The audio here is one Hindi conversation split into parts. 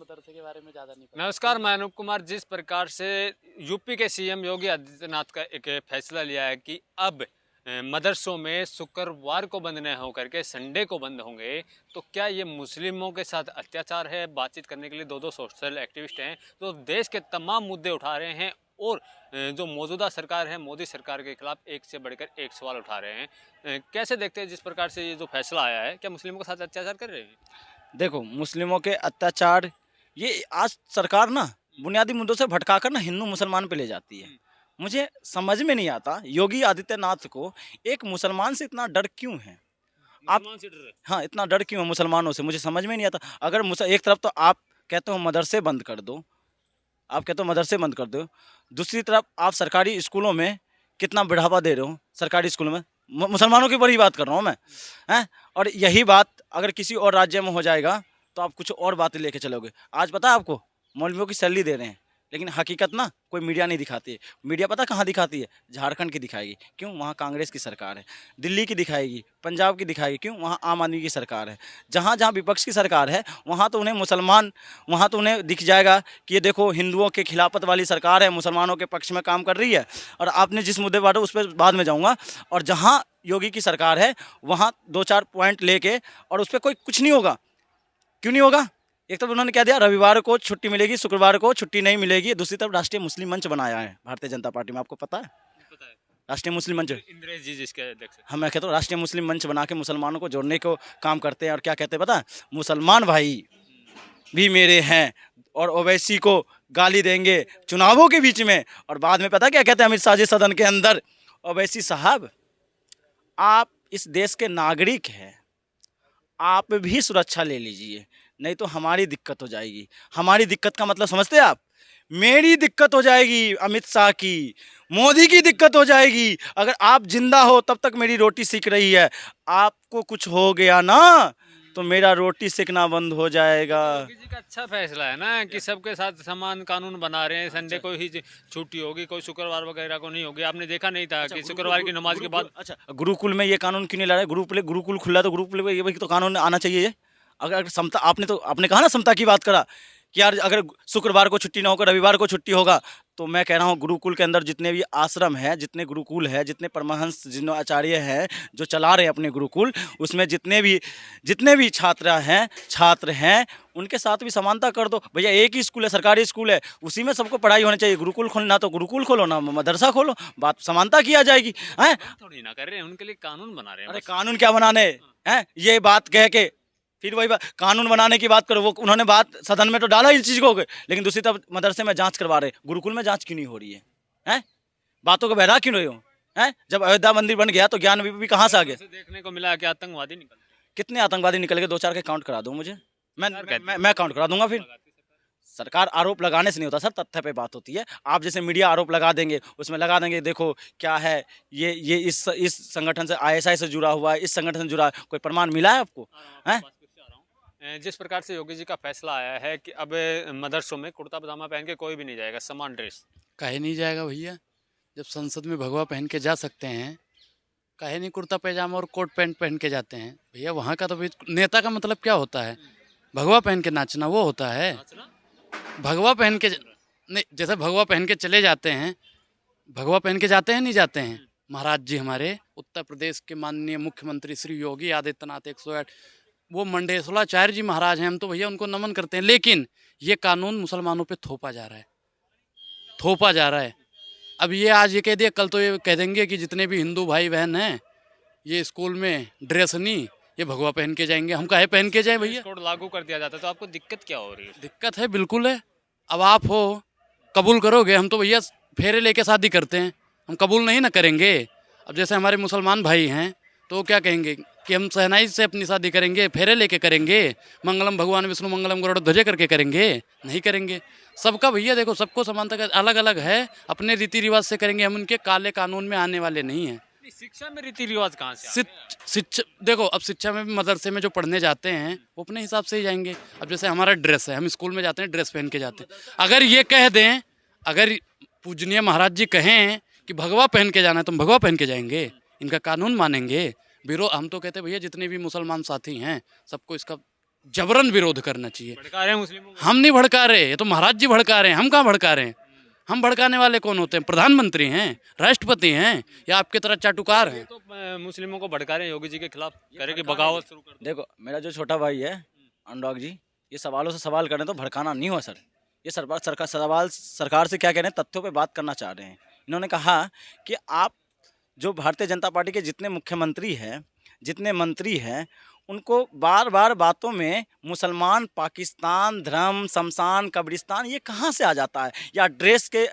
मदरसे के बारे में ज़्यादा नहीं पता। नमस्कार, मैं अनूप कुमार। जिस प्रकार से यूपी के सीएम योगी आदित्यनाथ का एक फैसला लिया है कि अब मदरसों में शुक्रवार को बंद न होकर के संडे को बंद होंगे, तो क्या ये मुस्लिमों के साथ अत्याचार है? बातचीत करने के लिए दो सोशल एक्टिविस्ट हैं तो देश के तमाम मुद्दे उठा रहे हैं और जो मौजूदा सरकार है मोदी सरकार के खिलाफ एक से बढ़कर एक सवाल उठा रहे हैं। कैसे देखते हैं जिस प्रकार से ये जो फैसला आया है, क्या मुस्लिमों के साथ अत्याचार कर रहे हैं? देखो, मुस्लिमों के अत्याचार ये आज सरकार ना बुनियादी मुद्दों से भटकाकर ना हिंदू मुसलमान पे ले जाती है। मुझे समझ में नहीं आता योगी आदित्यनाथ को एक मुसलमान से इतना डर क्यों है। आप मुसलमान से डर रहे हैं। हाँ, इतना डर क्यों है मुसलमानों से, मुझे समझ में नहीं आता। अगर एक तरफ तो आप कहते हो मदरसे बंद कर दो, आप कहते हो मदरसे बंद कर दो, दूसरी तरफ आप सरकारी स्कूलों में कितना बढ़ावा दे रहे हो। सरकारी स्कूलों में मुसलमानों की बड़ी बात कर रहा हूँ मैं, हैं। और यही बात अगर किसी और राज्य में हो जाएगा तो आप कुछ और बातें लेके चलोगे। आज पता है आपको, मौलवियों की सैलरी दे रहे हैं, लेकिन हकीकत ना कोई मीडिया नहीं दिखाती है। मीडिया पता कहाँ दिखाती है? झारखंड की दिखाएगी, क्यों? वहाँ कांग्रेस की सरकार है। दिल्ली की दिखाएगी, पंजाब की दिखाएगी, क्यों? वहाँ आम आदमी की सरकार है। जहाँ जहाँ विपक्ष की सरकार है वहाँ तो उन्हें मुसलमान, वहाँ तो उन्हें दिख जाएगा कि ये देखो हिंदुओं के खिलाफत वाली सरकार है, मुसलमानों के पक्ष में काम कर रही है। और आपने जिस मुद्दे बांटे उस पर बाद में जाऊँगा। और जहाँ योगी की सरकार है वहाँ 2-4 पॉइंट लेके और उस पर कोई कुछ नहीं होगा। क्यों नहीं होगा? एक तरफ उन्होंने क्या दिया, रविवार को छुट्टी मिलेगी, शुक्रवार को छुट्टी नहीं मिलेगी। दूसरी तरफ राष्ट्रीय मुस्लिम मंच बनाया है भारतीय जनता पार्टी में, आपको पता है? पता है। राष्ट्रीय मुस्लिम मंच, इंद्रेश जी जिसके अध्यक्ष हैं। हम मैं कहता हूँ राष्ट्रीय मुस्लिम मंच बना के मुसलमानों को जोड़ने को काम करते हैं। और क्या कहते हैं पता है? मुसलमान भाई भी मेरे हैं और ओवैसी को गाली देंगे चुनावों के बीच में। और बाद में पता क्या कहते हैं अमित शाह जी सदन के अंदर? ओवैसी साहब, आप इस देश के नागरिक हैं, आप भी सुरक्षा ले लीजिए, नहीं तो हमारी दिक्कत हो जाएगी। हमारी दिक्कत का मतलब समझते हैं आप? मेरी दिक्कत हो जाएगी, अमित शाह की, मोदी की दिक्कत हो जाएगी। अगर आप जिंदा हो तब तक मेरी रोटी सिक रही है, आपको कुछ हो गया ना तो मेरा रोटी सिकना बंद हो जाएगा। योगी जी का अच्छा फैसला है ना कि सबके साथ समान कानून बना रहे हैं। संडे को ही छुट्टी होगी, कोई शुक्रवार वगैरह को नहीं होगी। आपने देखा नहीं था कि शुक्रवार की नमाज के बाद। अच्छा, गुरुकुल में ये कानून क्यों नहीं ला रहे? गुरुकुल खुला तो गुरुकुल में ये भी तो कानून आना चाहिए ये। अगर समता, आपने कहा ना समता की बात करा कि यार अगर शुक्रवार को छुट्टी ना होकर रविवार को छुट्टी होगा, तो मैं कह रहा हूँ गुरुकुल के अंदर जितने भी आश्रम है, जितने गुरुकुल है, जितने परमहंस जिन आचार्य हैं जो चला रहे हैं अपने गुरुकुल, उसमें जितने भी छात्र हैं उनके साथ भी समानता कर दो। भैया एक ही स्कूल है, सरकारी स्कूल है, उसी में सबको पढ़ाई होनी चाहिए। गुरुकुल खोलना तो गुरुकुल खोलो, ना मदरसा खोलो, बात समानता किया जाएगी। हैं, थोड़ी ना कर रहे हैं, उनके लिए कानून बना रहे हैं अरे बस। कानून क्या बनाने हैं? ये बात कह के फिर वही बात, कानून बनाने की बात करो। वो उन्होंने बात सदन में तो डाला इस चीज़ को, लेकिन दूसरी तरफ मदरसे में जांच करवा रहे, गुरुकुल में जांच क्यों नहीं हो रही है? हैं, बातों को बहरा क्यों रहे हो? हैं, जब अयोध्या मंदिर बन गया तो ज्ञान भी कहाँ से आ गया? देखने को मिला कि आतंकवादी निकल रहे हैं। कितने आतंकवादी निकल गए? 2-4 के काउंट करा दो मुझे, मैं काउंट करा दूंगा। फिर सरकार आरोप लगाने से नहीं होता सर, तथ्य पे बात होती है। आप जैसे मीडिया आरोप लगा देंगे, उसमें लगा देंगे देखो क्या है, ये इस संगठन से, आईएसआई से जुड़ा हुआ है, इस संगठन से जुड़ा है, कोई प्रमाण मिला है आपको? हैं? जिस प्रकार से योगी जी का फैसला आया है कि अब मदरसों में कुर्ता पजामा पहन के कोई भी नहीं जाएगा, समान ड्रेस। काहे नहीं जाएगा भैया? जब संसद में भगवा पहन के जा सकते हैं, काहे नहीं कुर्ता पैजामा और कोट पैंट पहन के जाते हैं? भैया वहाँ का तो भाई नेता का मतलब क्या होता है? भगवा पहन के नाचना वो होता है? भगवा पहन के नहीं, जैसे भगवा पहन के चले जाते हैं, भगवा पहन के जाते हैं, नहीं जाते हैं? महाराज जी हमारे उत्तर प्रदेश के माननीय मुख्यमंत्री श्री योगी आदित्यनाथ 108, वो मंडेश्वराचार्य जी महाराज हैं, हम तो भैया उनको नमन करते हैं। लेकिन ये कानून मुसलमानों पे थोपा जा रहा है, थोपा जा रहा है। अब ये आज ये कह दिया, कल तो ये कह देंगे कि जितने भी हिंदू भाई बहन हैं ये स्कूल में ड्रेस नहीं, ये भगवा पहन के जाएंगे। हम काहे पहन के जाएं भैया? कोड लागू कर दिया जाता है तो आपको दिक्कत क्या हो रही है? दिक्कत है, बिल्कुल है। अब आप हो, कबूल करोगे? हम तो भैया फेरे लेके शादी करते हैं, हम कबूल नहीं ना करेंगे। अब जैसे हमारे मुसलमान भाई हैं तो वो क्या कहेंगे कि हम सहनाई से अपनी शादी करेंगे, फेरे लेके करेंगे, मंगलम भगवान विष्णु मंगलम गरुड़ ध्वज करके करेंगे? नहीं करेंगे। सबका भैया देखो, सबको समानता का अलग अलग है, अपने रीति रिवाज से करेंगे। हम उनके काले कानून में आने वाले नहीं हैं। शिक्षा में रीति रिवाज कहाँ से आ गए? शिक्षा देखो, अब शिक्षा में भी मदरसे में जो पढ़ने जाते हैं वो अपने हिसाब से ही जाएंगे। अब जैसे हमारा ड्रेस है, हम स्कूल में जाते हैं ड्रेस पहन के जाते हैं। अगर ये कह दें, अगर पूजनीय महाराज जी कहें कि भगवा पहन के जाना है तो हम भगवा पहन के जाएंगे, इनका कानून मानेंगे? हम तो कहते हैं भैया जितने भी मुसलमान साथी हैं सबको इसका जबरन विरोध करना चाहिए। भड़का रहे हैं मुस्लिमों को। हम नहीं भड़का रहे, ये तो महाराज जी भड़का रहे हैं, हम कहाँ भड़का रहे हैं। हम भड़काने वाले कौन होते हैं? प्रधानमंत्री हैं, राष्ट्रपति हैं, या आपकी तरह चाटुकार हैं? तो मुस्लिमों को भड़का रहे हैं योगी जी के खिलाफ, कह रहे कि बगावत शुरू कर दो। देखो मेरा जो छोटा भाई है अनुराग जी, ये सवालों से सवाल करें तो भड़काना नहीं हुआ सर। ये सरकार से क्या कह रहे हैं, तथ्यों पे बात करना चाह रहे हैं। इन्होंने कहा कि आप जो भारतीय जनता पार्टी के जितने मुख्यमंत्री हैं, जितने मंत्री हैं, उनको बार बार बातों में मुसलमान, पाकिस्तान, धर्म, शमशान, कब्रिस्तान, ये कहाँ से आ जाता है। या ड्रेस के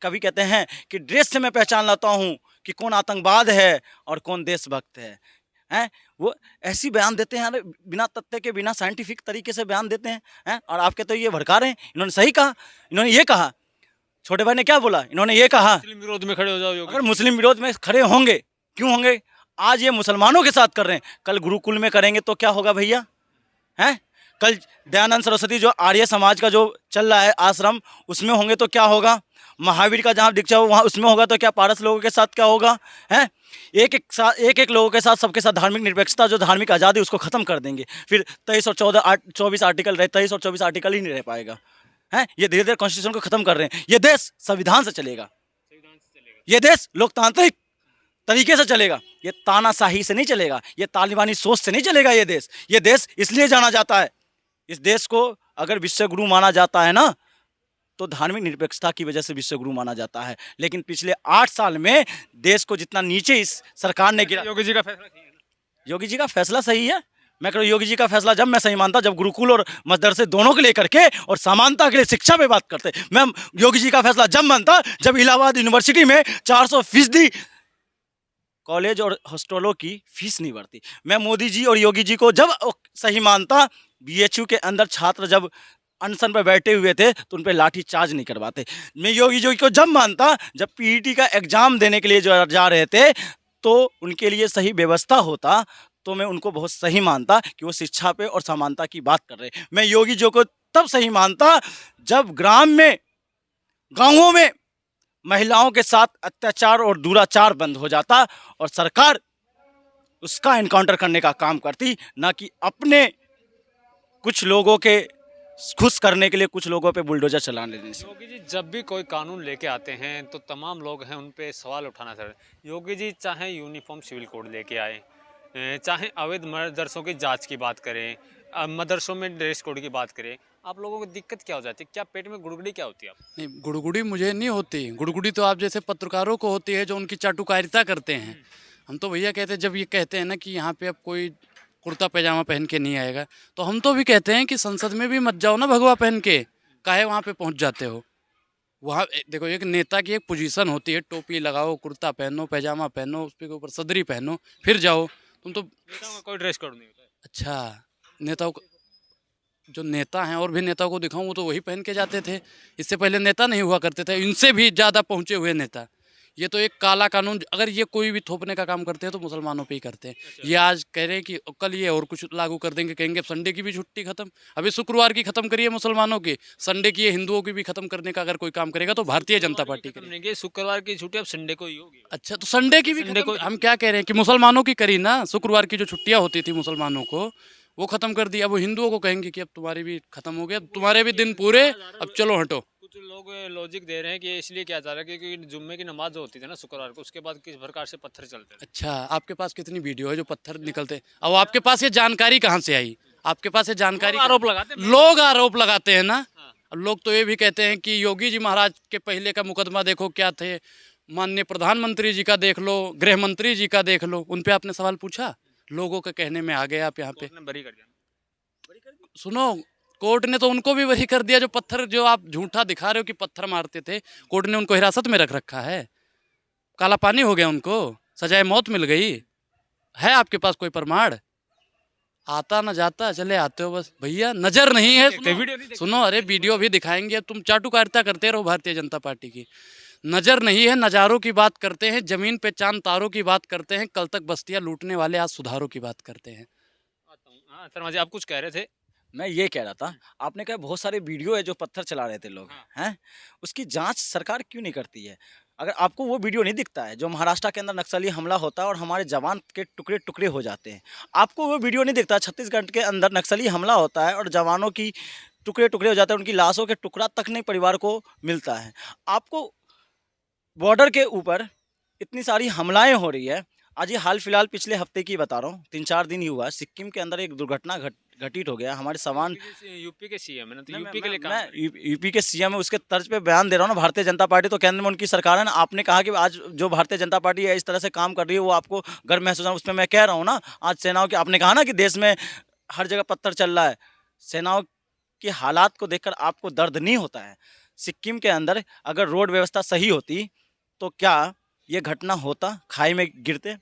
कभी कहते हैं कि ड्रेस से मैं पहचान लाता हूँ कि कौन आतंकवाद है और कौन देशभक्त है। हैं वो ऐसी बयान देते हैं, अरे बिना तथ्य के, बिना साइंटिफिक तरीके से बयान देते हैं। और आपके तो ये भड़का रहे हैं। इन्होंने सही कहा, इन्होंने ये कहा, छोटे भाई ने क्या बोला, इन्होंने ये कहा मुस्लिम विरोध में खड़े हो जाओ योगी। अगर मुस्लिम विरोध में खड़े होंगे, क्यों होंगे? आज ये मुसलमानों के साथ कर रहे हैं, कल गुरुकुल में करेंगे तो क्या होगा भैया? हैं कल दयानंद सरस्वती जो आर्य समाज का जो चल रहा है आश्रम, उसमें होंगे तो क्या होगा? महावीर का जहाँ दीक्षा हो वहाँ उसमें होगा तो क्या पारस लोगों के साथ क्या होगा? हैं एक लोगों के साथ, सबके साथ धार्मिक निरपेक्षता, जो धार्मिक आज़ादी, उसको ख़त्म कर देंगे। फिर 23 और 24 आर्टिकल रहे, 23 और 24 आर्टिकल ही नहीं रह पाएगा। हैं ये धीरे धीरे कॉन्स्टिट्यूशन को ख़त्म कर रहे हैं। ये देश संविधान से चलेगा, ये देश लोकतांत्रिक तरीके से चलेगा, ये तानाशाही से नहीं चलेगा, ये तालिबानी सोच से नहीं चलेगा। ये देश इसलिए जाना जाता है, इस देश को अगर विश्व गुरु माना जाता है ना, तो धार्मिक निरपेक्षता की वजह से विश्व गुरु माना जाता है। लेकिन पिछले 8 साल में देश को जितना नीचे इस सरकार ने गिरा। योगी जी का फैसला सही है ना? योगी जी का फैसला सही है। मैं कह रहा हूं, योगी जी का फैसला जब मैं सही मानता, जब गुरुकुल और मदरसे दोनों के लेकर के और समानता के लिए शिक्षा पे बात करते। मैं योगी जी का फैसला जब मानता जब इलाहाबाद यूनिवर्सिटी में 400% कॉलेज और हॉस्टलों की फीस नहीं बढ़ती। मैं मोदी जी और योगी जी को जब सही मानता, बीएचयू के अंदर छात्र जब अनशन पर बैठे हुए थे तो उन पर लाठी चार्ज नहीं करवाते। मैं योगी जी को जब मानता, जब पीईटी का एग्जाम देने के लिए जो जा रहे थे तो उनके लिए सही व्यवस्था होता, तो मैं उनको बहुत सही मानता कि वो शिक्षा पे और समानता की बात कर रहे हैं। मैं योगी जी को तब सही मानता जब गांवों में महिलाओं के साथ अत्याचार और दुराचार बंद हो जाता और सरकार उसका एनकाउंटर करने का काम करती, ना कि अपने कुछ लोगों के खुश करने के लिए कुछ लोगों पे बुलडोजर चलाने देने से। योगी जी जब भी कोई कानून लेके आते हैं तो तमाम लोग हैं उन पे सवाल उठाना चाहते हैं। योगी जी चाहे यूनिफॉर्म सिविल कोड लेके आए, चाहे अवैध मदरसों की जांच की बात करें, मदरसों में ड्रेस कोड की बात करें, आप लोगों को दिक्कत क्या हो जाती है? क्या पेट में गुड़गुड़ी क्या होती है? आप नहीं, गुड़गुड़ी मुझे नहीं होती। गुड़गुड़ी तो आप जैसे पत्रकारों को होती है जो उनकी चाटुकारिता करते हैं। हम तो भैया कहते हैं, जब ये कहते हैं ना कि यहाँ पे अब कोई कुर्ता पैजामा पहन के नहीं आएगा, तो हम तो भी कहते हैं कि संसद में भी मत जाओ ना भगवा पहन के, काहे वहाँ पे पहुँच जाते हो। वहाँ देखो, एक नेता की एक पोजीशन होती है, टोपी लगाओ, कुर्ता पहनो, पैजामा पहनो, उस पे ऊपर सदरी पहनो, फिर जाओ। तुम तो नेताओं का कोई ड्रेस कोड नहीं होता है। अच्छा, नेताओं को, जो नेता हैं और भी नेताओं को दिखाऊं वो तो वही पहन के जाते थे। इससे पहले नेता नहीं हुआ करते थे, इनसे भी ज़्यादा पहुँचे हुए नेता। ये तो एक काला कानून, अगर ये कोई भी थोपने का काम करते हैं तो मुसलमानों पे ही करते हैं। ये आज कह रहे हैं कि कल ये और कुछ लागू कर देंगे, कहेंगे संडे की भी छुट्टी खत्म। अभी शुक्रवार की खत्म करिए मुसलमानों की, संडे की, ये हिंदुओं की भी खत्म करने का अगर कोई काम करेगा तो भारतीय जनता पार्टी करेगी। नहीं कि शुक्रवार की छुट्टी अब संडे को ही होगी। अच्छा, तो संडे की भी संडे को हम क्या कह रहे हैं कि मुसलमानों की करी ना, शुक्रवार की जो छुट्टियां होती थी मुसलमानों को वो खत्म कर दी। अब वो हिंदुओं को कहेंगे कि अब तुम्हारी भी खत्म हो गया, तुम्हारे भी दिन पूरे, अब चलो हटो। कुछ लोग लॉजिक दे रहे हैं कि इसलिए क्या जा रहा है क्योंकि जुम्मे की नमाज जो होती थी ना शुक्रवार को, उसके बाद किस प्रकार से पत्थर चलते थे। अच्छा, आपके पास कितनी वीडियो है जो पत्थर निकलते? अब आपके पास ये जानकारी कहाँ से आई? आपके पास ये जानकारी आरोप लगाते हैं। लोग आरोप लगाते हैं ना। हाँ। और लोग तो ये भी कहते हैं कि योगी जी महाराज के पहले का मुकदमा देखो क्या थे, माननीय प्रधानमंत्री जी का देख लो, गृह मंत्री जी का देख लो। उन पे आपने सवाल पूछा? लोगों के कहने में आ गए आप यहाँ पे। कोर्ट ने बरी कर दिया। सुनो, कोर्ट ने तो उनको भी वही कर दिया जो पत्थर, जो आप झूठा दिखा रहे हो कि पत्थर मारते थे, कोर्ट ने उनको हिरासत में रख रखा है। काला पानी हो गया, उनको सजाए मौत मिल गई है। आपके पास कोई प्रमाण? आता ना जाता चले आते हो बस भैया, नजर नहीं है। सुनो, अरे वीडियो भी दिखाएंगे, तुम चाटुकारिता करते रहो भारतीय जनता पार्टी की। नजर नहीं है, नजारों की बात करते हैं, जमीन पे चांद तारों की बात करते हैं, कल तक बस्तियां लूटने वाले आज सुधारों की बात करते हैं। हाँ शर्मा जी, आप कुछ कह रहे थे। मैं ये कह रहा था, आपने कहा बहुत सारे वीडियो है जो पत्थर चला रहे थे लोग, हैं उसकी जांच सरकार क्यों नहीं करती है? अगर आपको वो वीडियो नहीं दिखता है जो महाराष्ट्र के अंदर नक्सली हमला होता है और हमारे जवान के टुकड़े टुकड़े हो जाते हैं, आपको वो वीडियो नहीं दिखता, छत्तीसगढ़ के अंदर नक्सली हमला होता है और जवानों की टुकड़े टुकड़े हो जाते हैं, उनकी लाशों के टुकड़ा तक नहीं परिवार को मिलता है। आपको बॉर्डर के ऊपर इतनी सारी हमलाएं हो रही है। आज ये हाल फिलहाल पिछले हफ्ते की बता रहा हूँ, 3-4 दिन ही हुआ, सिक्किम के अंदर एक दुर्घटना घटित हो गया। हमारे सामान यूपी के सीएम है ना, तो मैं- यूपी के लिए मैं काम यूपी के सीएम है, उसके तर्ज पे बयान दे रहा हूँ ना। भारतीय जनता पार्टी तो केंद्र में उनकी सरकार है ना। आपने कहा कि आज जो भारतीय जनता पार्टी है इस तरह से काम कर रही है वो आपको गर्व महसूस है, उसमें मैं कह रहा हूँ ना। आज सेनाओं की आपने कहा ना कि देश में हर जगह पत्थर चल रहा है, सेनाओं के हालात को देखकर आपको दर्द नहीं होता है? सिक्किम के अंदर अगर रोड व्यवस्था सही होती तो क्या ये घटना होता, खाई में गिरते?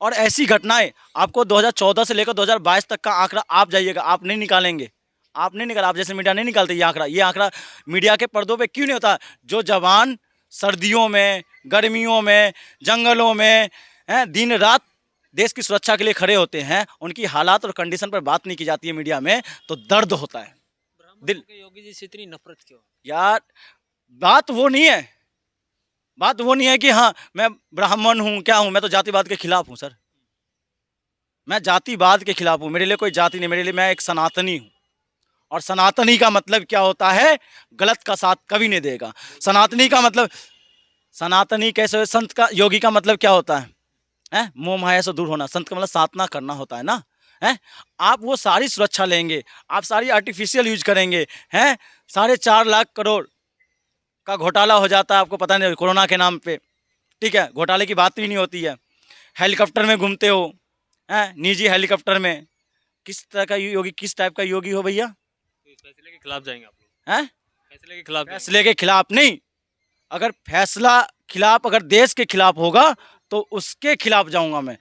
और ऐसी घटनाएं आपको 2014 से लेकर 2022 तक का आंकड़ा आप जाइएगा, आप नहीं निकालेंगे, आप नहीं निकाल, आप जैसे मीडिया नहीं निकालते ये आंकड़ा मीडिया के पर्दों पे क्यों नहीं होता? जो जवान सर्दियों में, गर्मियों में, जंगलों में हैं, दिन रात देश की सुरक्षा के लिए खड़े होते हैं, उनकी हालात और कंडीशन पर बात नहीं की जाती है मीडिया में, तो दर्द होता है। दिल के योगी जी से इतनी नफरत क्यों? यार बात वो नहीं है, बात वो नहीं है कि हाँ मैं ब्राह्मण हूँ, क्या हूँ, मैं तो जातिवाद के खिलाफ हूँ सर। मैं जातिवाद के खिलाफ हूँ, मेरे लिए कोई जाति नहीं, मेरे लिए मैं एक सनातनी हूँ। और सनातनी का मतलब क्या होता है? गलत का साथ कभी नहीं देगा। सनातनी का मतलब, सनातनी कैसे, संत का, योगी का मतलब क्या होता है? हैं, मोह माया से दूर होना। संत का मतलब साधना करना होता है ना। हैं, आप वो सारी सुरक्षा लेंगे, आप सारी आर्टिफिशियल यूज करेंगे, हैं, 4.5 लाख करोड़ का घोटाला हो जाता है, आपको पता नहीं, कोरोना के नाम पे, ठीक है, घोटाले की बात भी नहीं होती है। हेलीकॉप्टर में घूमते हो, हैं, निजी हेलीकॉप्टर में, किस तरह का योगी, किस टाइप का योगी हो भैया? तो इस फैसले के खिलाफ जाएंगे आप लोग? हैं, फैसले के खिलाफ जाएंगे? फैसले के खिलाफ नहीं, अगर फैसला खिलाफ, अगर देश के खिलाफ होगा तो उसके खिलाफ जाऊंगा मैं।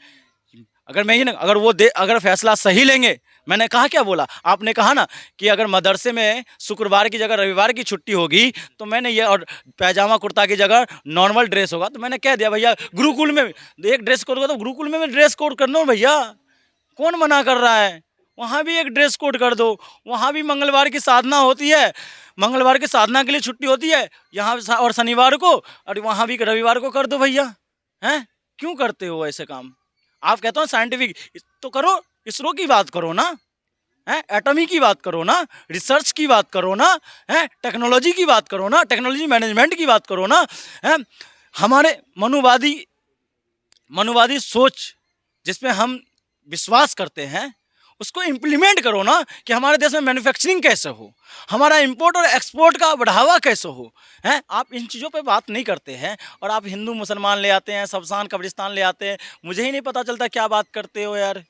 अगर मैं ही ना, अगर वो अगर फैसला सही लेंगे, मैंने कहा क्या बोला, आपने कहा ना कि अगर मदरसे में शुक्रवार की जगह रविवार की छुट्टी होगी तो मैंने ये, और पैजामा कुर्ता की जगह नॉर्मल ड्रेस होगा, तो मैंने कह दिया भैया गुरुकुल में एक ड्रेस कोड होगा तो गुरुकुल में ड्रेस कोड करना हो भैया, कौन मना कर रहा है? वहाँ भी एक ड्रेस कोड कर दो, वहाँ भी मंगलवार की साधना होती है, मंगलवार की साधना के लिए छुट्टी होती है यहाँ, और शनिवार को, और वहाँ भी रविवार को कर दो भैया। हैं, क्यों करते हो ऐसे काम? आप कहते हो साइंटिफिक तो करो, इसरो की बात करो ना, है, एटमी की बात करो ना, रिसर्च की बात करो ना, है, टेक्नोलॉजी की बात करो ना, टेक्नोलॉजी मैनेजमेंट की बात करो ना, है, हमारे मनुवादी सोच जिसमें हम विश्वास करते हैं उसको इम्प्लीमेंट करो ना, कि हमारे देश में मैन्युफैक्चरिंग कैसे हो, हमारा इंपोर्ट और एक्सपोर्ट का बढ़ावा कैसे हो। हैं, आप इन चीज़ों पे बात नहीं करते हैं, और आप हिंदू मुसलमान ले आते हैं, शमशान कब्रिस्तान ले आते हैं, मुझे ही नहीं पता चलता क्या बात करते हो यार।